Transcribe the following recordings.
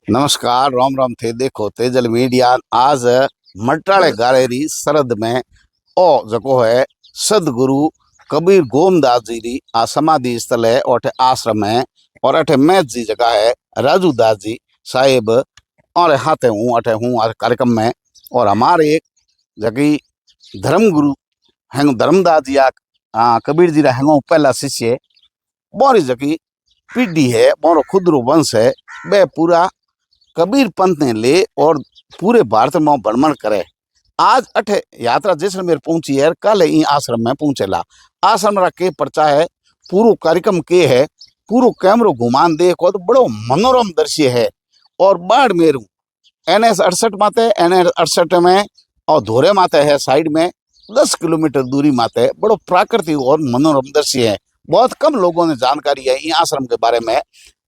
नमस्कार, राम राम थे। देखो तेजल मीडिया आज मटाले गैलरी सरद में ओ जको है सदगुरु कबीर गोमदास जी री आ समाधि स्थल है और आश्रम है और अठे मैच जी जगह है राजू दास जी साहेब और हाथे हूँ अठे हूँ आज कार्यक्रम में। और हमारे एक जगी धर्म गुरु हैं धर्मदास जी कबीर जी रा हैं पहला शिष्य बोरी जगी पीढ़ी है बोरो खुदरो वंश है बे पूरा कबीर पंथ ने ले और पूरे भारत में भ्रमण करे। आज अठे यात्रा जैसलमेर पहुंची है, कल इन आश्रम में पहुंचेला। आश्रम रा के पर्चा है, पूरा कार्यक्रम के है, पूरा कैमरो घुमान देखो तो बड़ो मनोरम दृश्य है। और बाड़मेर NH 68 माते NH 68 में और धोरे माते है साइड में 10 किलोमीटर दूरी माते बड़ो प्राकृतिक और मनोरम दृश्य है। बहुत कम लोगों ने जानकारी है इन आश्रम के बारे में।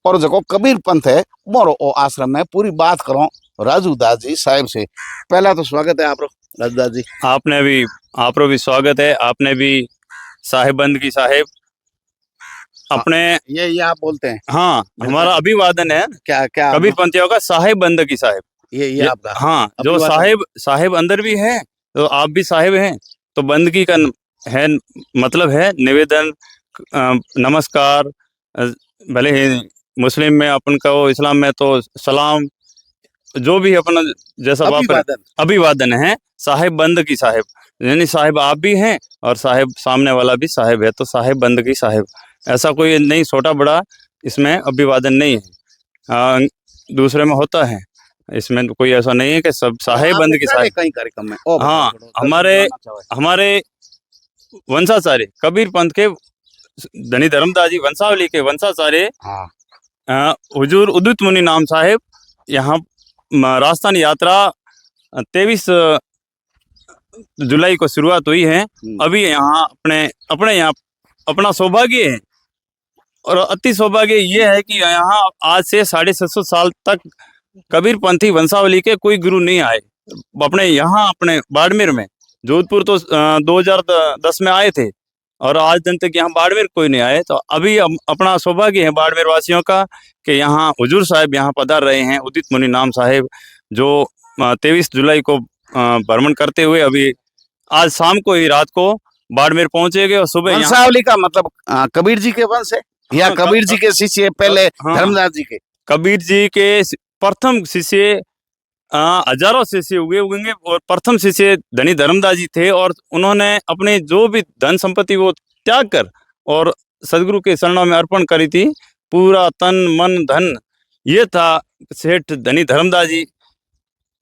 और जो कबीर पंथ है मोरो ओ आश्रम में पूरी बात करो राजू दास जी साहेब से। पहला तो स्वागत है आप राजू दास जी। आपरो भी स्वागत है। आपने भी साहेब बंद की साहेब अपने ये आप बोलते हैं। हाँ, हमारा अभिवादन है। क्या क्या कबीर पंथियों का साहेब बंद की साहेब ये आपका हाँ, जो साहेब अंदर भी है तो आप भी साहेब हैं। तो बंदगी का है मतलब है निवेदन, नमस्कार। भले ही मुस्लिम में अपन कहो, इस्लाम में तो सलाम, जो भी अपना जैसा अभिवादन है। साहेब बंद की साहेब यानी साहेब आप भी हैं और साहेब सामने वाला भी साहेब है, तो साहेब बंद की साहेब। ऐसा कोई नहीं छोटा बड़ा इसमें अभिवादन नहीं है। दूसरे में होता है, इसमें कोई ऐसा नहीं है कि सब साहेब बंद की साहेब। कई कार्यक्रम में हाँ, हमारे वंशाचार्य कबीर पंथ के धनी धर्मदास जी वंशावली के वंशाचार्य हुजूर उदित मुनि नाम साहेब यहाँ राजस्थान यात्रा 23 जुलाई को शुरुआत हुई है। अभी यहाँ अपने यहाँ अपना सौभाग्य है और अति सौभाग्य ये है कि यहाँ आज से 650 साल तक कबीर पंथी वंशावली के कोई गुरु नहीं आए। अपने यहाँ अपने बाड़मेर में, जोधपुर तो 2010 में आए थे और आज दिन तक यहाँ बाड़मेर कोई नहीं आए। तो अभी अपना सौभाग्य है बाड़मेर वासियों का कि यहाँ हुजूर साहब यहाँ पधार रहे हैं, उदित मुनि नाम साहेब, जो 23 जुलाई को भ्रमण करते हुए अभी आज शाम को ही रात को बाड़मेर पहुंचेंगे। और सुबह वंशावली का मतलब कबीर जी के वंश है या कबीर जी के शिष्य पहले धर्मदास जी के? कबीर जी के प्रथम शिष्य हजारों शिष्य उगेंगे और प्रथम शिष्य धनी धर्मदास जी थे। और उन्होंने अपने जो भी धन संपत्ति वो त्याग कर और सदगुरु के चरणों में अर्पण करी थी। पूरा तन मन धन ये था। सेठ धनी धर्मदास जी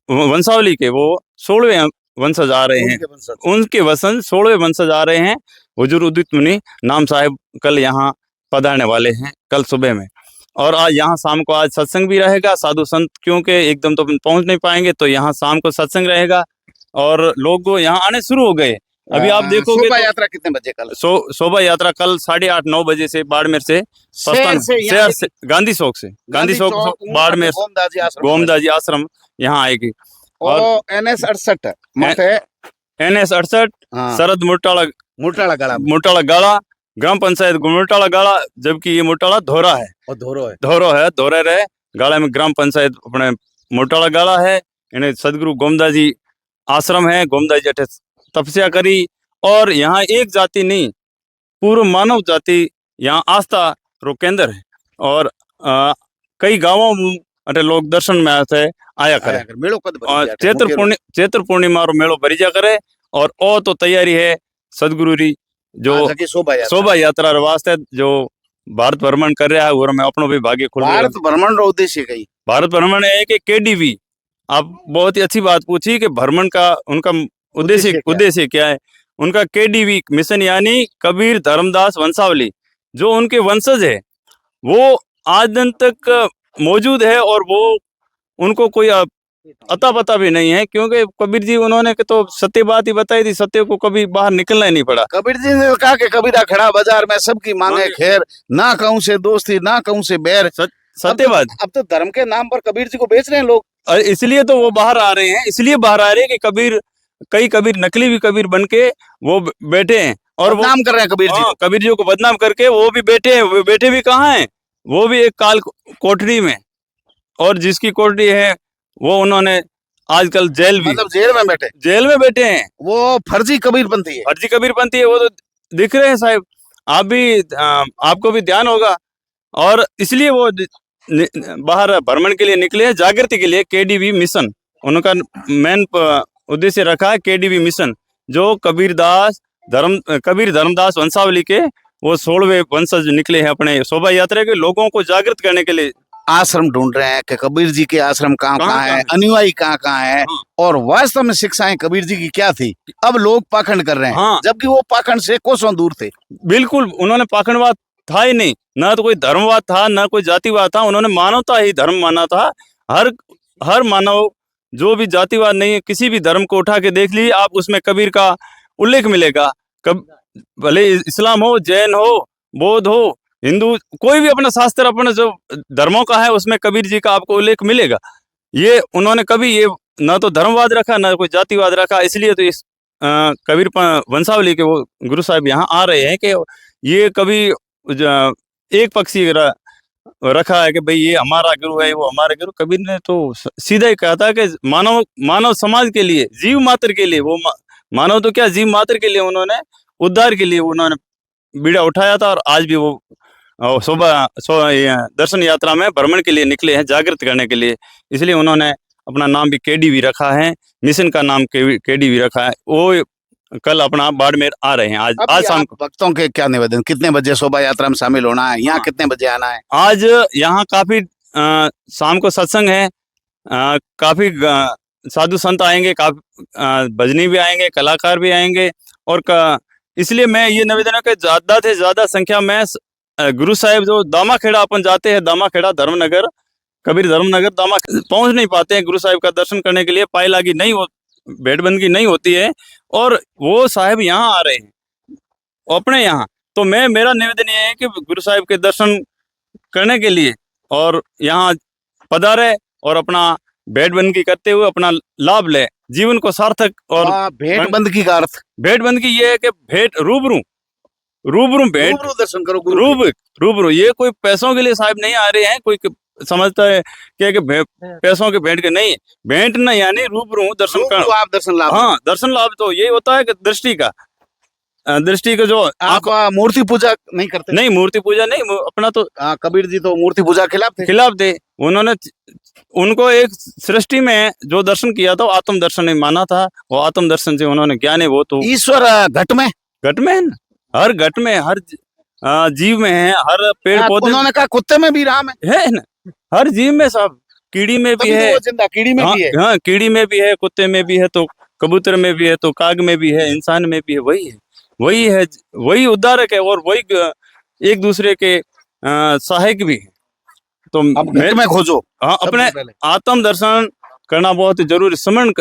वंशावली के वो 16वें वंशज आ रहे हैं, उनके वंशज 16वें वंशज आ रहे हैं। हुजूर उदित मुनि नाम साहेब कल यहाँ पधारने वाले हैं, कल सुबह में। और आज यहाँ शाम को आज सत्संग भी रहेगा। साधु संत क्योंकि एकदम तो पहुंच नहीं पाएंगे, तो यहाँ शाम को सत्संग रहेगा और लोग यहाँ आने शुरू हो गए। अभी आप देखोगे शोभा यात्रा कितने बजे कल? शोभा यात्रा कल 8:30-9 बजे से बाड़मेर से शहर से गांधी चौक से बाड़मेर गोमदास जी आश्रम यहाँ आएगी। और NH 68 सरद मुटाला गाड़ा ग्राम पंचायत मुटाला गाड़ा, जबकि ये मुटाला धोरा है और धोरे रहे गाड़ा में ग्राम पंचायत अपने मुटाला गाड़ा है। इन्हें सदगुरु गोमदास जी आश्रम है। गोमदास जी तपस्या करी और यहाँ एक जाति नहीं, पूर्व मानव जाति यहाँ आस्था रो केंद्र है। और कई गांवों में अटे लोग दर्शन में आया करे। चैत्र पूर्णिमा रो मेलो भरीजा करे। और ओ तो तैयारी है सदगुरु री जो शोभा यात्रा वास्ते जो भारत भ्रमण कर रहा है, वो में अपनो भी भाग्य खुल। भारत भ्रमण रो उद्देश्य कई? भारत भ्रमण है कि KDV। आप बहुत ही अच्छी बात पूछी कि भ्रमण का उनका उद्देश्य क्या है। उनका KDV मिशन यानी कबीर धर्मदास वंशावली, जो उनके वंशज है वो आज दिन तक मौजूद है। और वो उनको कोई अता पता भी नहीं है, क्योंकि कबीर जी उन्होंने तो सत्य बात ही बताई थी, सत्य को कभी बाहर निकलना ही नहीं पड़ा। कबीर जी ने कहा कि कबीरा खड़ा बाजार में सबकी मांगे खैर, ना कहूं से दोस्ती ना कहूं से बैर। सत्य बात। अब तो धर्म के नाम पर कबीर जी को बेच रहे हैं लोग, इसलिए तो वो बाहर आ रहे हैं। इसलिए बाहर आ रहे हैं कि कई कबीर नकली भी कबीर बन के वो बैठे हैं और वो बदनाम कर रहे हैं कबीर जी को बदनाम करके वो भी बैठे हैं। वो बैठे भी कहाँ हैं, वो भी एक काल कोठरी में और जिसकी कोठरी है वो उन्होंने आजकल जेल भी, मतलब जेल में बैठे, जेल में बैठे हैं। वो फर्जी कबीरपंथी है। फर्जी कबीरपंथी है, वो तो दिख रहे हैं साहब, आप भी आपको भी ध्यान होगा। और इसलिए वो बाहर भ्रमण के लिए निकले हैं, जागृति के लिए। केडीवी मिशन उनका मेन उद्देश्य रखा है, केडीवी मिशन, जो कबीर धर्मदास वंशावली के वो 16वें वंशज निकले हैं अपने शोभा यात्रा के, लोगों को जागृत करने के लिए। आश्रम ढूंढ रहे हैं कि कबीर जी के आश्रम कहाँ कहाँ है, अनुयायी कहाँ कहाँ है, हाँ। और वास्तव में शिक्षाएं कबीर जी की क्या थी। अब लोग पाखंड कर रहे हैं, हाँ। जबकि वो पाखंड से कोसों दूर थे। बिल्कुल, उन्होंने पाखंडवाद था ही नहीं, ना तो कोई धर्मवाद था, ना कोई जातिवाद था। उन्होंने मानवता ही धर्म माना था। हर मानव, जो भी जातिवाद नहीं है, किसी भी धर्म को उठा के देख लीजिए आप, उसमें कबीर का उल्लेख मिलेगा। भले इस्लाम हो, जैन हो, बौद्ध हो, हिंदू, कोई भी अपना शास्त्र, अपने जो धर्मों का है, उसमें कबीर जी का आपको उल्लेख मिलेगा। ये उन्होंने कभी ये ना तो धर्मवाद रखा, ना कोई जातिवाद रखा। इसलिए तो इस कबीर वंशावली के वो गुरु साहब यहाँ आ रहे हैं कि ये कभी एक पक्षी रखा है कि भाई ये हमारा गुरु है, वो हमारा गुरु। कबीर ने तो सीधा ही कहा था कि मानव समाज के लिए, जीव मात्र के लिए, वो मानव तो क्या, जीव मात्र के लिए उन्होंने उद्धार के लिए उन्होंने बीड़ा उठाया था। और आज भी वो दर्शन यात्रा में भ्रमण के लिए निकले हैं, जागृत करने के लिए। इसलिए उन्होंने अपना नाम भी केडीवी रखा है, मिशन का नाम केडीवी रखा है। वो कल अपना बाड़मेर आ रहे हैं आज शाम को। भक्तों के क्या निवेदन, कितने बजे शोभा यात्रा में शामिल होना है, यहाँ कितने बजे आना है? आज यहाँ काफी शाम को सत्संग है, काफी साधु संत आएंगे, काफी भजनी भी आएंगे, कलाकार भी आएंगे। और इसलिए मैं ये निवेदन है कि ज्यादा से ज्यादा संख्या में गुरु साहिब जो दामाखेड़ा अपन जाते हैं, दामाखेड़ा धर्मनगर, कबीर धर्मनगर दामा पहुंच नहीं पाते हैं गुरु साहिब का दर्शन करने के लिए, पाई लागी नहीं हो, भेंटबंदगी नहीं होती है, और वो साहिब यहाँ आ रहे हैं अपने यहाँ। तो मेरा निवेदन ये है कि गुरु साहिब के दर्शन करने के लिए और यहाँ पधारे और अपना भेंटबंदगी करते हुए अपना लाभ ले, जीवन को सार्थक। और भेंटबंदगी का अर्थ, भेंटबंदगी ये है कि भेंट रूबरू भेंट, दर्शन करो, रूबरू। ये कोई पैसों के लिए साहिब नहीं आ रहे हैं, कोई समझता है कि पैसों के भेंट के नहीं, भेंट न, यानी रूबरू दर्शन कर, आप दर्शन लाभ। हाँ, दर्शन लाभ तो ये होता है कि दृष्टि का जो आप मूर्ति पूजा नहीं करते? नहीं, मूर्ति पूजा नहीं, अपना तो कबीर जी तो मूर्ति पूजा खिलाफ थे। उन्होंने उनको एक सृष्टि में जो दर्शन किया था, आत्म दर्शन नहीं माना था। वो आत्म दर्शन से उन्होंने ज्ञान है, वो तो ईश्वर घट में है ना, हर घट में, हर जीव में है, हर पेड़ पौधे। उन्होंने कहा कुत्ते में भी राम है ना, हर जीव में सब, कीड़ी में भी है, कीड़ी में भी है, हाँ, कीड़ी में भी है, कुत्ते में भी है, तो कबूतर में भी है, तो काग में भी है, इंसान में भी है। वही उद्धारक है, और वही एक दूसरे के सहायक भी है। तो घट में खोजो। हाँ, अपने आत्म दर्शन करना बहुत जरूरी।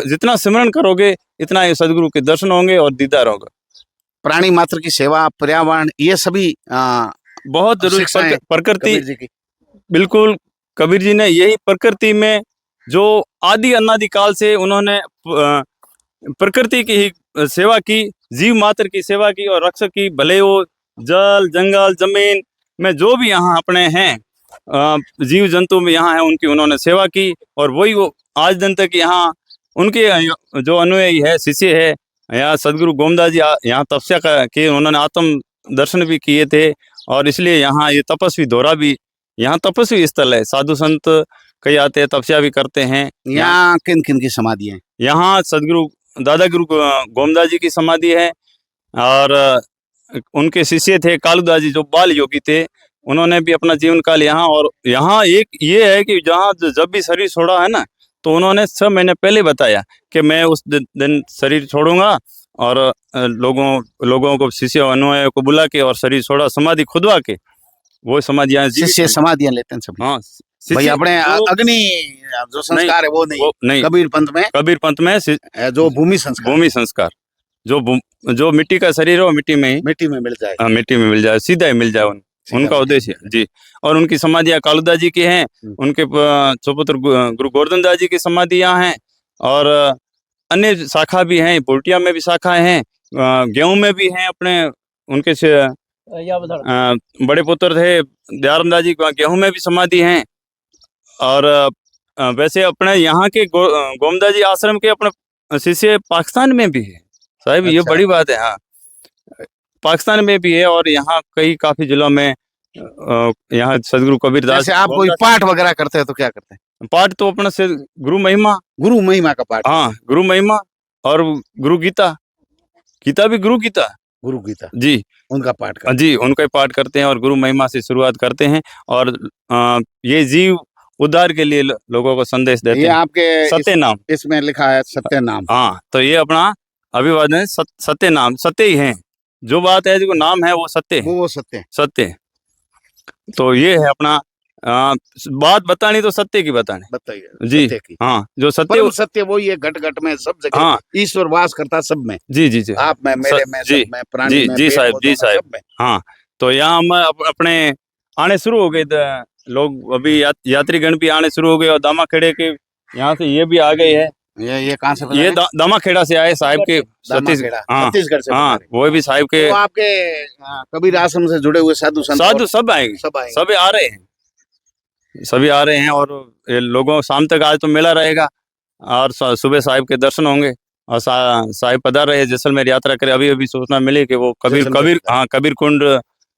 जितना सिमरन करोगे, इतना ये सदगुरु के दर्शन होंगे और दीदार होगा। प्राणी मात्र की सेवा, पर्यावरण, ये सभी बहुत जरूरी। प्रकृति, बिल्कुल, कबीर जी ने यही प्रकृति में जो आदि अनादि काल से उन्होंने प्रकृति की ही सेवा की, जीव मात्र की सेवा की और रक्षक की। भले वो जल, जंगल, जमीन में जो भी यहाँ अपने हैं जीव जंतु में यहाँ है, उनकी उन्होंने सेवा की। और वही वो आज दिन तक यहाँ उनके जो अनुयायी है, शिष्य है, यहाँ सदगुरु गोमदास जी यहाँ तपस्या की, उन्होंने आत्म दर्शन भी किए थे। और इसलिए यहाँ ये तपस्वी दौरा भी, यहाँ तपस्वी स्थल है, साधु संत कई आते हैं, तपस्या भी करते हैं। यहाँ किन किन की समाधि है? यहाँ सदगुरु दादा गुरु गोमदास जी की समाधि है, और उनके शिष्य थे कालूदास जी, जो बाल योगी थे, उन्होंने भी अपना जीवन काल यहाँ। और यहाँ एक ये है कि जहाँ जब भी शरीर छोड़ा है ना, तो उन्होंने 6 महीने पहले बताया कि मैं उस दिन शरीर छोड़ूंगा, और लोगों को, शिष्य अनुयायियों को बुला के और शरीर छोड़ा, समाधि खुदवा के। वो समाधि यहाँ शिष्य समाधियां लेते हैं सब। हाँ, भाई अपने अग्नि जो संस्कार है वो नहीं, कबीर पंथ में जो भूमि संस्कार, जो मिट्टी का शरीर हो, मिट्टी में मिल जाए, हाँ, मिट्टी में मिल जाए, सीधा ही मिल जाए, उनका उद्देश्य जी। और उनकी समाधियां कालूदास जी की हैं, उनके सुपुत्र गुरु गोवर्धन दास जी की समाधि यहाँ है। और अन्य शाखा भी हैं, पुरटिया में भी शाखाएं हैं, गेहूं में भी हैं अपने, उनके बड़े पुत्र थे दयाराम दास जी, गेहूं में भी समाधि हैं। और वैसे अपने यहाँ के गोमदास जी आश्रम के अपने शिष्य पाकिस्तान में भी है साहब, ये अच्छा। बड़ी बात है। हाँ, पाकिस्तान में भी है और यहाँ कई काफी जिलों में यहाँ सदगुरु कबीरदास जैसे आप कोई पाठ वगैरह करते हैं तो क्या करते हैं? पाठ तो अपना से गुरु महिमा, गुरु महिमा का पाठ। हाँ गुरु महिमा और गुरु गीता, गीता भी गुरु गीता गुरु गीता जी, उनका पाठ करते जी उनका ही पाठ करते हैं और गुरु महिमा से शुरुआत करते हैं और ये जीव उद्धार के लिए लोगों को संदेश हैं। देते ये हैं। आपके सत्य नाम, इसमें लिखा है सत्य नाम। हाँ तो ये अपना अभिवादन है, सत्य नाम, सत्य ही है, जो बात है जो नाम है वो सत्य है, वो सत्य है। सत्य। तो ये है अपना बात बतानी तो सत्य की बतानी बताइए जी। सत्य की। हाँ जो सत्य, परम सत्य वही है, घट घट में सब जगह हाँ ईश्वर वास करता सब में। जी जी जी, आप में, मेरे में, जी सब में, प्राणी जी में, जी पेड़ साहब, पौधों जी में, साहब। सब में। हाँ तो यहाँ हम अपने आने शुरू हो गए लोग, अभी यात्री गण भी आने शुरू हो गए और दामाखेड़े के यहाँ से ये भी आ गए हैं। ये कहाँ से ये पधारे? दामाखेड़ा से आए साहिब के, दामाखेड़ा, हाँ छत्तीसगढ़ से हाँ, पधारे। वो भी साहिब के तो आपके कबीर आश्रम से जुड़े हुए साधु संत साधु और सब आएंगे, सब आएंगे। सभी आ रहे हैं, सभी आ रहे हैं और ये लोगों शाम तक आज तो मेला रहेगा और सुबह साहिब के दर्शन होंगे और साहिब पधार रहे जैसलमेर यात्रा करे। अभी अभी सूचना मिली कि वो कबीर कुंड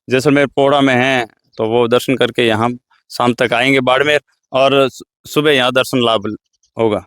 जैसलमेर पोड़ा में है, तो वो दर्शन करके यहाँ शाम तक आएंगे बाड़मेर और सुबह यहाँ दर्शन लाभ होगा।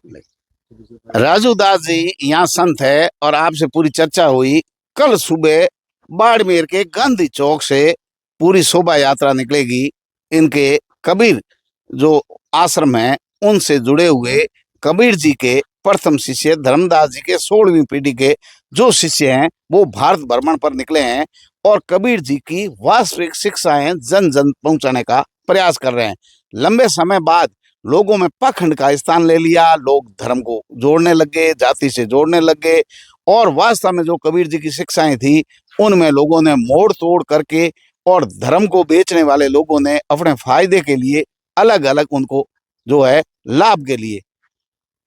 राजू दास जी यहाँ संत है और आपसे पूरी चर्चा हुई। कल सुबह बाड़मेर के गांधी चौक से पूरी शोभा यात्रा निकलेगी। इनके कबीर जो आश्रम है उनसे जुड़े हुए कबीर जी के प्रथम शिष्य धर्मदास जी के 16वीं पीढ़ी के जो शिष्य हैं वो भारत भ्रमण पर निकले हैं और कबीर जी की वास्तविक शिक्षाएं जन जन पहुंचाने का प्रयास कर रहे हैं। लंबे समय बाद लोगों में पाखंड का स्थान ले लिया, लोग धर्म को जोड़ने लगे, जाति से जोड़ने लगे और वास्तव में जो कबीर जी की शिक्षाएं थी उनमें लोगों ने मोड़ तोड़ करके और धर्म को बेचने वाले लोगों ने अपने फायदे के लिए अलग अलग उनको जो है लाभ के लिए।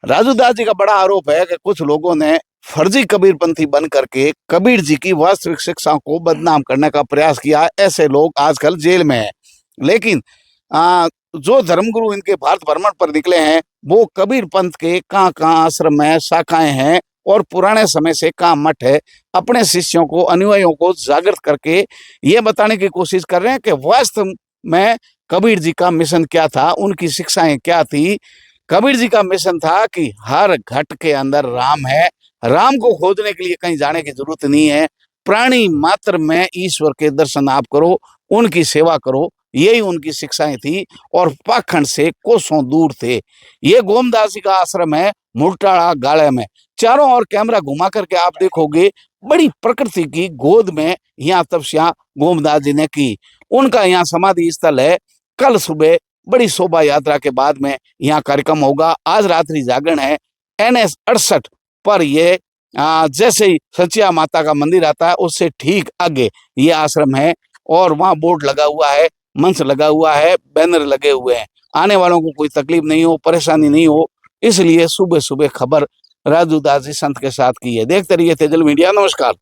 राजू दास जी का बड़ा आरोप है कि कुछ लोगों ने फर्जी कबीरपंथी बन करके कबीर जी की वास्तविक शिक्षाओं को बदनाम करने का प्रयास किया। ऐसे लोग आजकल जेल में हैं। लेकिन जो धर्मगुरु इनके भारत भ्रमण पर निकले हैं वो कबीर पंथ के कहाँ आश्रम है, शाखाएं हैं और पुराने समय से कहाँ मठ है, अपने शिष्यों को, अनुयायियों को जागृत करके ये बताने की कोशिश कर रहे हैं कि वास्तव में कबीर जी का मिशन क्या था, उनकी शिक्षाएं क्या थी। कबीर जी का मिशन था कि हर घट के अंदर राम है, राम को खोजने के लिए कहीं जाने की जरूरत नहीं है, प्राणी मात्र में ईश्वर के दर्शन आप करो, उनकी सेवा करो, यही उनकी शिक्षाएं थी और पाखंड से कोसों दूर थे। ये गोमदास जी का आश्रम है मुरटाड़ा गाले में। चारों ओर कैमरा घुमा करके आप देखोगे बड़ी प्रकृति की गोद में यहाँ तपस्या गोमदास जी ने की। उनका यहाँ समाधि स्थल है। कल सुबह बड़ी शोभा यात्रा के बाद में यहाँ कार्यक्रम होगा। आज रात्रि जागरण है। NS 68 पर ये जैसे ही सचिया माता का मंदिर आता है उससे ठीक आगे ये आश्रम है और वहाँ बोर्ड लगा हुआ है, मंच लगा हुआ है, बैनर लगे हुए हैं। आने वालों को कोई तकलीफ नहीं हो, परेशानी नहीं हो, इसलिए सुबह सुबह खबर राजू दास जी संत के साथ की है। देखते रहिए तेजल मीडिया। नमस्कार।